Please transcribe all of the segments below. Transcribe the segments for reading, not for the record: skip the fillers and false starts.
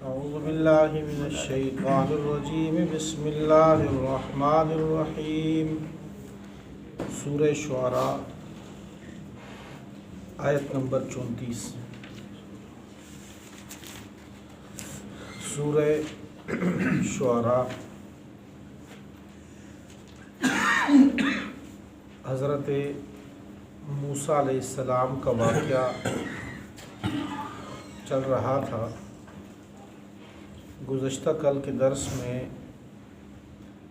اعوذ باللہ من الشیطان الرجیم بسم اللہ الرحمن الرحیم۔ سورہ شعراء آیت نمبر 34۔ سورہ شعراء حضرت موسیٰ علیہ السلام کا واقعہ چل رہا تھا۔ گزشتہ کل کے درس میں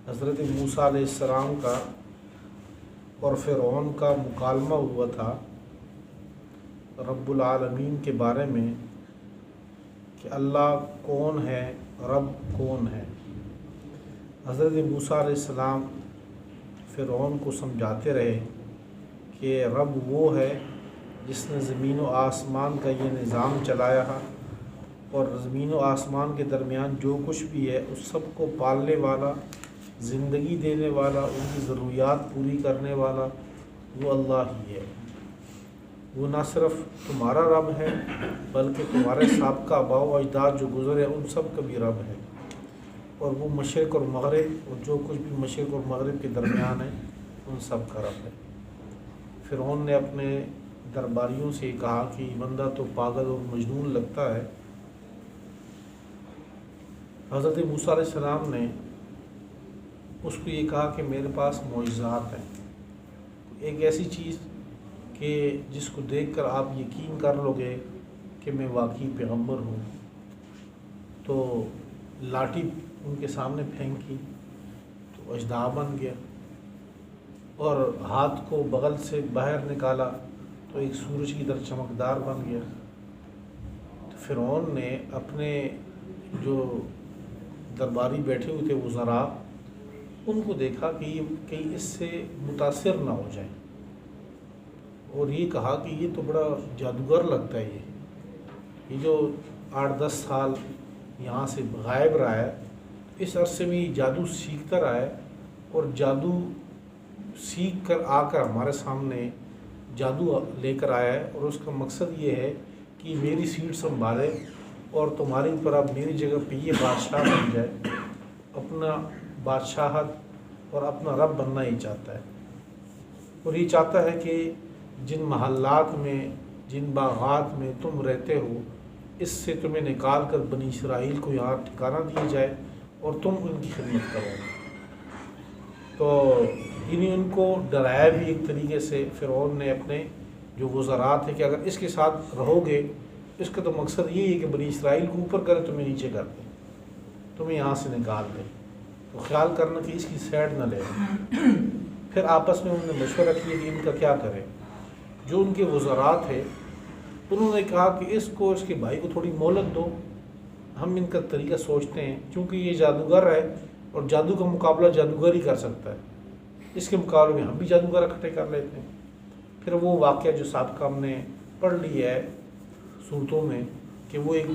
حضرت موسیٰ علیہ السلام کا اور فرعون کا مکالمہ ہوا تھا رب العالمین کے بارے میں کہ اللہ کون ہے، رب کون ہے۔ حضرت موسیٰ علیہ السلام فرعون کو سمجھاتے رہے کہ رب وہ ہے جس نے زمین و آسمان کا یہ نظام چلایا ہے اور زمین و آسمان کے درمیان جو کچھ بھی ہے اس سب کو پالنے والا، زندگی دینے والا، ان کی ضروریات پوری کرنے والا وہ اللہ ہی ہے۔ وہ نہ صرف تمہارا رب ہے بلکہ تمہارے سابقہ آباء و اجداد جو گزرے ان سب کا بھی رب ہے، اور وہ مشرق اور مغرب اور جو کچھ بھی مشرق اور مغرب کے درمیان ہے ان سب کا رب ہے۔ فرعون نے اپنے درباریوں سے کہا کہ یہ بندہ تو پاگل اور مجنون لگتا ہے۔ حضرت موسیٰ علیہ السلام نے اس کو یہ کہا کہ میرے پاس معجزات ہیں، ایک ایسی چیز کہ جس کو دیکھ کر آپ یقین کر لو گے کہ میں واقعی پیغمبر ہوں۔ تو لاٹھی ان کے سامنے پھینکی تو اژدہا بن گیا، اور ہاتھ کو بغل سے باہر نکالا تو ایک سورج کی طرح چمکدار بن گیا۔ تو فرعون نے اپنے جو درباری بیٹھے ہوئے تھے وزراء، ان کو دیکھا کہ یہ کہیں اس سے متاثر نہ ہو جائیں، اور یہ کہا کہ یہ تو بڑا جادوگر لگتا ہے، یہ جو 8-10 سال یہاں سے غائب رہا ہے، اس عرصے میں یہ جادو سیکھتا رہا ہے، اور جادو سیکھ کر آ کر ہمارے سامنے جادو لے کر آیا ہے، اور اس کا مقصد یہ ہے کہ میری سیٹ سنبھالے اور تمہاری اوپر اب میری جگہ پہ یہ بادشاہ بن جائے، اپنا بادشاہت اور اپنا رب بننا ہی چاہتا ہے، اور یہ چاہتا ہے کہ جن محلات میں، جن باغات میں تم رہتے ہو اس سے تمہیں نکال کر بنی اسرائیل کو یہاں ٹھکانہ دیا جائے اور تم ان کی خدمت کرو۔ تو ان کو ڈرایا بھی ایک طریقے سے فرعون نے اپنے جو وزراء تھے کہ اگر اس کے ساتھ رہو گے اس کا تو مقصد یہ ہے کہ بنی اسرائیل کو اوپر کرے، تمہیں نیچے کر دے، تمہیں یہاں سے نکال دے، تو خیال کرنا کہ اس کی سائڈ نہ لے۔ پھر آپس میں انہوں نے مشورہ کیا کہ ان کا کیا کریں۔ جو ان کے وزراء تھے انہوں نے کہا کہ اس کے بھائی کو تھوڑی مہلت دو، ہم ان کا طریقہ سوچتے ہیں، کیونکہ یہ جادوگر ہے اور جادو کا مقابلہ جادوگر ہی کر سکتا ہے، اس کے مقابلے میں ہم بھی جادوگر اکٹھے کر لیتے ہیں۔ پھر وہ واقعہ جو سابقہ ہم نے پڑھ لیا ہے صورتوں میں کہ وہ ایک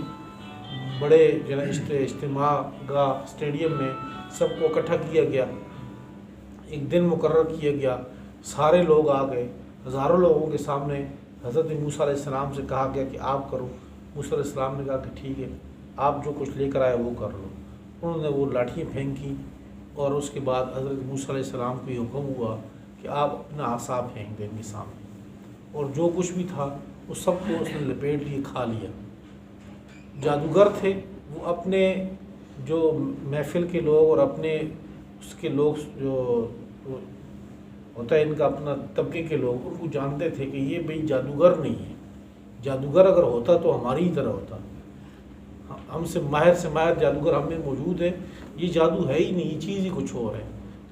بڑے اجتماع گاہ اسٹیڈیم میں سب کو اکٹھا کیا گیا، ایک دن مقرر کیا گیا، سارے لوگ آ گئے، ہزاروں لوگوں کے سامنے حضرت موسیٰ علیہ السلام سے کہا گیا کہ آپ کرو۔ موسیٰ علیہ السلام نے کہا کہ ٹھیک ہے، آپ جو کچھ لے کر آئے وہ کر لو۔ انہوں نے وہ لاٹھیاں پھینکی، اور اس کے بعد حضرت موسیٰ علیہ السلام کو یہ حکم ہوا کہ آپ اپنا عصا پھینک دیں گے سامنے، اور جو کچھ بھی تھا وہ سب کو اس نے لپیٹ لیے، کھا لیا۔ جادوگر تھے وہ اپنے جو محفل کے لوگ اور اپنے اس کے لوگ جو ہوتا ہے ان کا اپنا طبقے کے لوگ، ان کو جانتے تھے کہ یہ بھئی جادوگر نہیں ہے، جادوگر اگر ہوتا تو ہماری ہی طرح ہوتا، ہم سے ماہر جادوگر ہم میں موجود ہے، یہ جادو ہے ہی نہیں، یہ چیز ہی کچھ اور ہے۔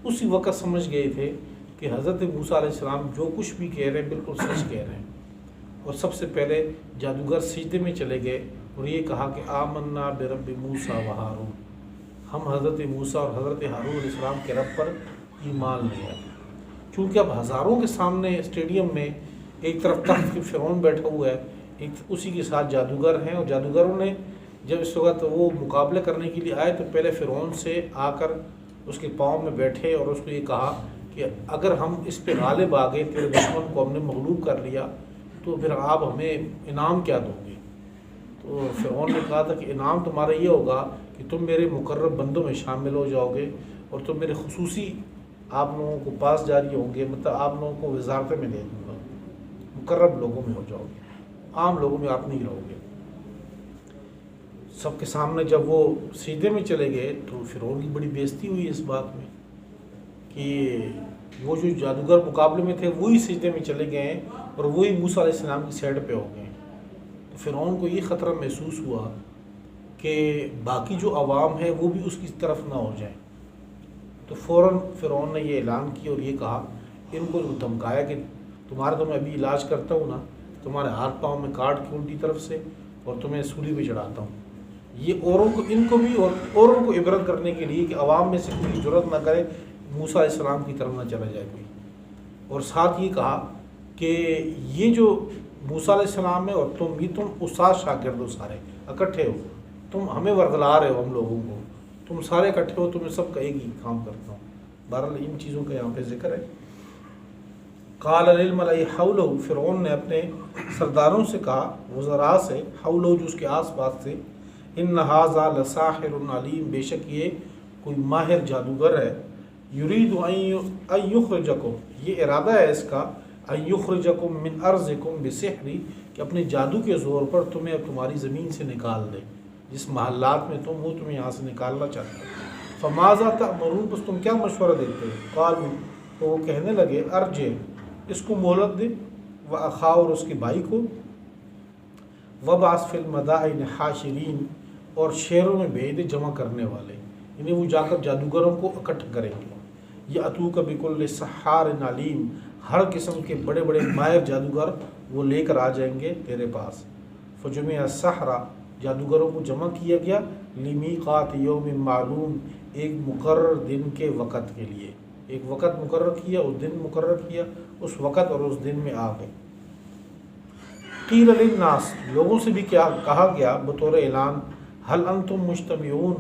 اسی وقت سمجھ گئے تھے کہ حضرت موسیٰ علیہ السلام جو کچھ بھی کہہ رہے ہیں بالکل سچ کہہ رہے ہیں، اور سب سے پہلے جادوگر سجدے میں چلے گئے اور یہ کہا کہ آمنا برب موسیٰ و ہارون، ہم حضرت موسیٰ اور حضرت ہارون علیہ السلام کے رب پر ایمان لے آئے۔ چونکہ اب ہزاروں کے سامنے اسٹیڈیم میں ایک طرف تخت کے فرعون بیٹھا ہوا ہے، ایک اسی کے ساتھ جادوگر ہیں، اور جادوگروں نے جب اس وقت وہ مقابلے کرنے کے لیے آئے تو پہلے فرعون سے آ کر اس کے پاؤں میں بیٹھے اور اس کو یہ کہا کہ اگر ہم اس پہ غالب آ گئے، تیرے دشمن کو ہم نے مغلوب کر لیا، تو پھر آپ ہمیں انعام کیا دو گے؟ تو فرعون نے کہا تھا کہ انعام تمہارا یہ ہوگا کہ تم میرے مقرب بندوں میں شامل ہو جاؤ گے اور تم میرے خصوصی آپ لوگوں کو پاس جاری ہوں گے، مطلب آپ لوگوں کو وزارتیں میں دے دوں گا، مقرب لوگوں میں ہو جاؤ گے، عام لوگوں میں آپ نہیں رہو گے۔ سب کے سامنے جب وہ سجدے میں چلے گئے تو فرعون کی بڑی بے عزتی ہوئی اس بات میں کہ وہ جو جادوگر مقابلے میں تھے وہی سجدے میں چلے گئے ہیں اور وہی موسیٰ علیہ السلام کی سائڈ پہ ہو گئے ہیں۔ تو فرعون کو یہ خطرہ محسوس ہوا کہ باقی جو عوام ہے وہ بھی اس کی طرف نہ ہو جائیں، تو فوراً فرعون نے یہ اعلان کیا اور یہ کہا، ان کو دھمکایا کہ تمہارا تو میں ابھی علاج کرتا ہوں نا، تمہارے ہاتھ پاؤں میں کاٹ کے الٹی طرف سے اور تمہیں سولی پہ چڑھاتا ہوں۔ یہ اوروں کو، ان کو بھی اور اوروں کو عبرت کرنے کے لیے کہ عوام میں سے کوئی جرأت نہ کرے موسیٰ علیہ السلام کی طرف نہ چلا جائے کوئی۔ اور ساتھ یہ کہا کہ یہ جو موسیٰ علیہ السلام ہے اور تم استاد شاگرد ہو، سارے اکٹھے ہو، تم ہمیں ورگلا رہے ہو، ہم لوگوں کو، تم سارے اکٹھے ہو، تمہیں سب کا ایک ہی کام کرتا ہوں۔ بہرحال ان چیزوں کا یہاں پہ ذکر ہے۔ قال للملأ حولہ، فرعون نے اپنے سرداروں سے کہا، وزراء سے، حولہ جو اس کے آس پاس تھے، ان ھذا لساحر علیم، بے شک یہ کوئی ماہر جادوگر ہے، یرید ان یخرجکم، یہ ارادہ ہے اس کا، ان یخرجکم من ارضکم بسحری، کہ اپنے جادو کے زور پر تمہیں تمہاری زمین سے نکال دے، جس محلات میں تم ہو تمہیں یہاں سے نکالنا چاہتا ہے۔ فماذا تأمرون، بس تم کیا مشورہ دیتے ہو؟ قالوا، تو وہ کہنے لگے، ارجع، اس کو مہلت دے، وأخاہ، اور اس کے بھائی کو، وابعث فی المدائن حاشرین، اور شہروں میں بھیج دے جمع کرنے والے، یعنی وہ جا کر جادوگروں کو اکٹھا کریں گے۔ یأتوک بکل سحار علیم، ہر قسم کے بڑے بڑے ماہر جادوگر وہ لے کر آ جائیں گے تیرے پاس۔ فجمع السحرہ، جادوگروں کو جمع کیا گیا، لمیقات یوم معلوم، ایک مقرر دن کے وقت کے لیے، ایک وقت مقرر کیا، اس دن مقرر کیا، اس وقت اور اس دن میں آ گئے۔ قیل للناس، لوگوں سے بھی کیا کہا گیا بطور اعلان، هل انتم مجتمعون،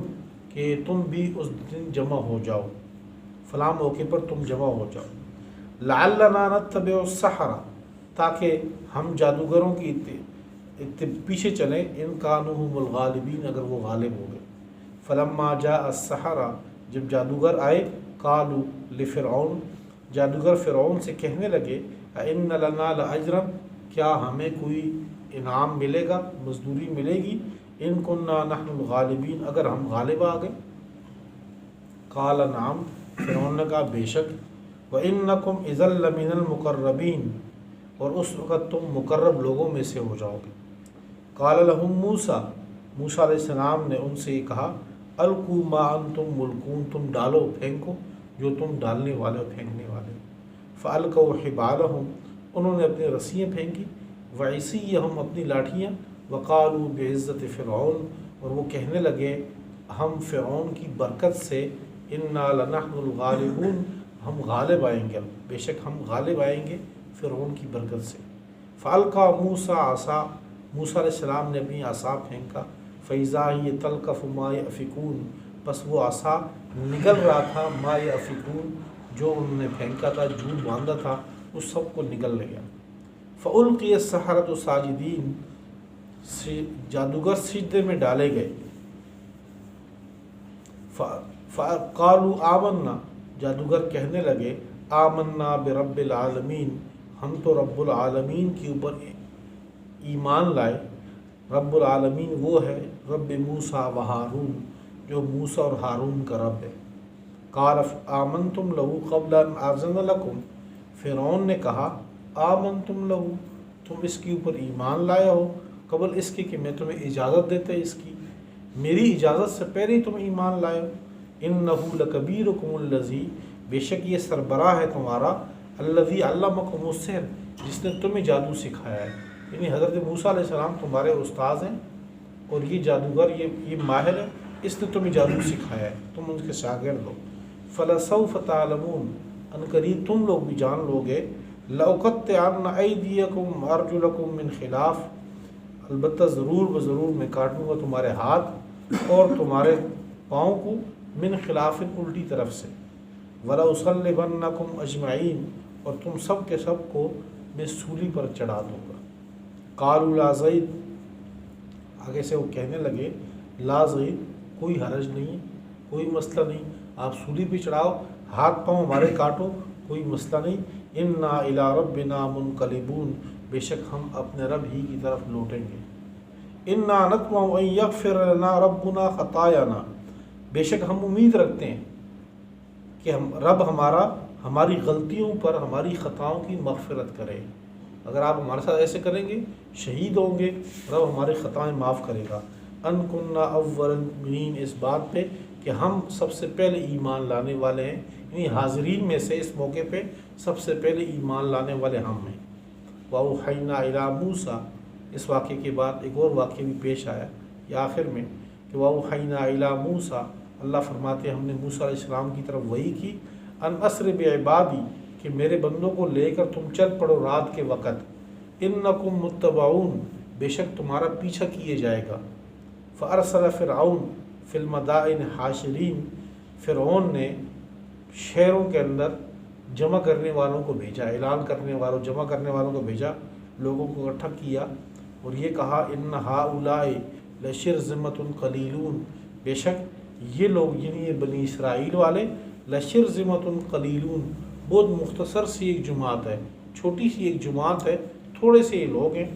کہ تم بھی اس دن جمع ہو جاؤ، فلاں موقع پر تم جمع ہو جاؤ۔ لعلنا نتبع السحرہ، تاکہ ہم جادوگروں کی پیچھے چلیں، ان کانوا هم الغالبین، اگر وہ غالب ہو گئے۔ فلما جاء السحرہ، جب جادوگر آئے، قالوا لفرعون، جادوگر فرعون سے کہنے لگے، ان لنا لاجرا، کیا ہمیں کوئی انعام ملے گا، مزدوری ملے گی، ان کننا نحن الغالبین، اگر ہم غالب آ گئے۔ قال نعم، فرعون نے کہا بے شک، وانکم اذا لمن المقربین، اور اس وقت تم مقرب لوگوں میں سے ہو جاؤ گے۔ قال لهم موسیٰ، موسیٰ علیہ السلام نے ان سے یہ کہا، القوا ما انتم ملقون، تم ڈالو، پھینکو جو تم ڈالنے والے ہو، پھینکنے والے ہو۔ فالقوا حبالهم، انہوں نے اپنی رسیاں پھینکی، وعصیہم، اپنی لاٹھیاں، وقالوا بعزت فرعون، اور وہ کہنے لگے ہم فرعون کی برکت سے، انا لنحن الغالبون، ہم غالب آئیں گے، بے شک ہم غالب آئیں گے فرعون کی برکت سے۔ فالقا موسیٰ عصا، موسیٰ علیہ السلام نے اپنی عصا پھینکا، فاذا ہی تلقف ما یأفکون، بس وہ عصا نگل رہا تھا، ما یأفکون، جو انہوں نے پھینکا تھا، جھوٹ باندھا تھا، اس سب کو نگل گیا۔ فألقی السحرۃ ساجدین، جادوگر سجدے میں ڈالے گئے۔ فقالوا آمنا، جادوگر کہنے لگے، آمنا برب العالمین، ہم تو رب العالمین کے اوپر ایمان لائے۔ رب العالمین وہ ہے رب موسیٰ و ہارون، جو موسیٰ اور ہارون کا رب ہے۔ قال آمنتم لہ قبل ان آذن لکم، فرعون نے کہا، آمنتم لہ، تم اس کے اوپر ایمان لائے ہو قبل اس کے کہ میں تمہیں اجازت دیتے اس کی، میری اجازت سے پہلے ہی تم ایمان لائے ہو۔ انہ لکبیرکم الذی، بے شک یہ سربراہ ہے تمہارا، الذی علمکم السحر، جس نے تمہیں جادو سکھایا ہے، یعنی حضرت موسیٰ علیہ السلام تمہارے استاذ ہیں اور یہ جادوگر یہ ماہر ہے، اس نے تمہیں جادو سکھایا ہے، تم ان کے شاگرد ہو۔ فلسوف تعلمون، ان قریب تم لوگ بھی جان لو گے، لأقطعن ایدیکم وارجلکم من خلاف، البتہ ضرور ضرور میں کاٹوں گا تمہارے ہاتھ اور تمہارے پاؤں کو، من خلاف، الٹی طرف سے، وَلَأُصَلِّبَنَّكُمْ أَجْمَعِينَ، اور تم سب کے سب کو میں سولی پر چڑھا دوں گا۔ قالوا لا زید، آگے سے وہ کہنے لگے لا ضیر، کوئی حرج نہیں، کوئی مسئلہ نہیں، آپ سولی پہ چڑھاؤ، ہاتھ پاؤں ہمارے کاٹو، کوئی مسئلہ نہیں، انا الی ربنا منقلبون، بے شک ہم اپنے رب ہی کی طرف لوٹیں گے، انا نطمع ان یغفر لنا ربنا خطایانا، بے شک ہم امید رکھتے ہیں کہ رب ہمارا ہماری غلطیوں پر ہماری خطاؤں کی مغفرت کرے، اگر آپ ہمارے ساتھ ایسے کریں گے شہید ہوں گے، رب ہماری خطائیں معاف کرے گا، ان کننا اول المؤمنین، اس بات پہ کہ ہم سب سے پہلے ایمان لانے والے ہیں، یعنی حاضرین میں سے اس موقع پہ سب سے پہلے ایمان لانے والے ہم ہیں۔ وَأَوْحَيْنَا إِلَىٰ مُوسَىٰ، اس واقعے کے بعد ایک اور واقعہ بھی پیش آیا یہ آخر میں کہ وَأَوْحَيْنَا إِلَىٰ مُوسَىٰ، اللہ فرماتے ہیں ہم نے موسیٰ علیہ السلام کی طرف وحی کی، ان اسر بعبادی، کہ میرے بندوں کو لے کر تم چل پڑو رات کے وقت، انکم متبعون، بے شک تمہارا پیچھا کیے جائے گا، فارسل فرعون فی المدائن حاشرین، فرعون نے شہروں کے اندر جمع کرنے والوں کو بھیجا، اعلان کرنے والوں، جمع کرنے والوں کو بھیجا، لوگوں کو اکٹھا کیا اور یہ کہا ان ہؤلاء لشرذمۃ قلیلون، بے شک یہ لوگ یعنی یہ بنی اسرائیل والے لشرذمۃ قلیلون، بہت مختصر سی ایک جماعت ہے، چھوٹی سی ایک جماعت ہے، تھوڑے سے یہ لوگ ہیں،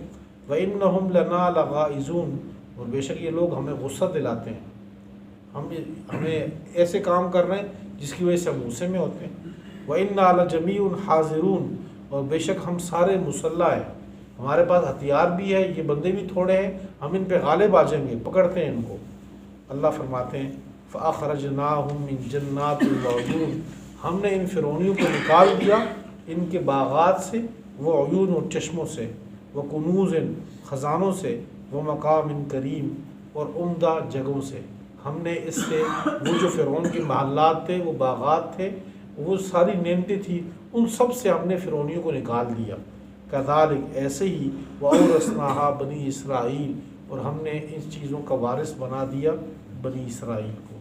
وَإِنَّهُمْ لَنَا لَغَائِظُونَ، اور بے شک یہ لوگ ہمیں غصہ دلاتے ہیں، ہمیں ایسے کام کر رہے ہیں جس کی وجہ سے ہم غصے میں ہوتے ہیں، وَإِنَّا لَجَمِيعٌ حَاضِرُونَ، اور بے شک ہم سارے مسلح ہیں، ہمارے پاس ہتھیار بھی ہے، یہ بندے بھی تھوڑے ہیں، ہم ان پہ غالب آ جائیں گے، پکڑتے ہیں ان کو۔ اللہ فرماتے ہیں فَأَخْرَجْنَاهُمْ مِنْ جَنَّاتٍ وَعُيُونٍ، ہم نے ان فرعونیوں کو نکال دیا ان کے باغات سے، وہ عیون اور چشموں سے، وہ کنوز خزانوں سے، وہ مقام کریم اور عمدہ جگہوں سے، ہم نے اس سے وہ جو فرعون کے محلات تھے، وہ باغات تھے، وہ ساری نعمتیں تھیں، ان سب سے ہم نے فرعونیوں کو نکال دیا، کذالک ایسے ہی، وَأَوْرَثْنَاهَا بنی اسرائیل، اور ہم نے ان چیزوں کا وارث بنا دیا بنی اسرائیل کو۔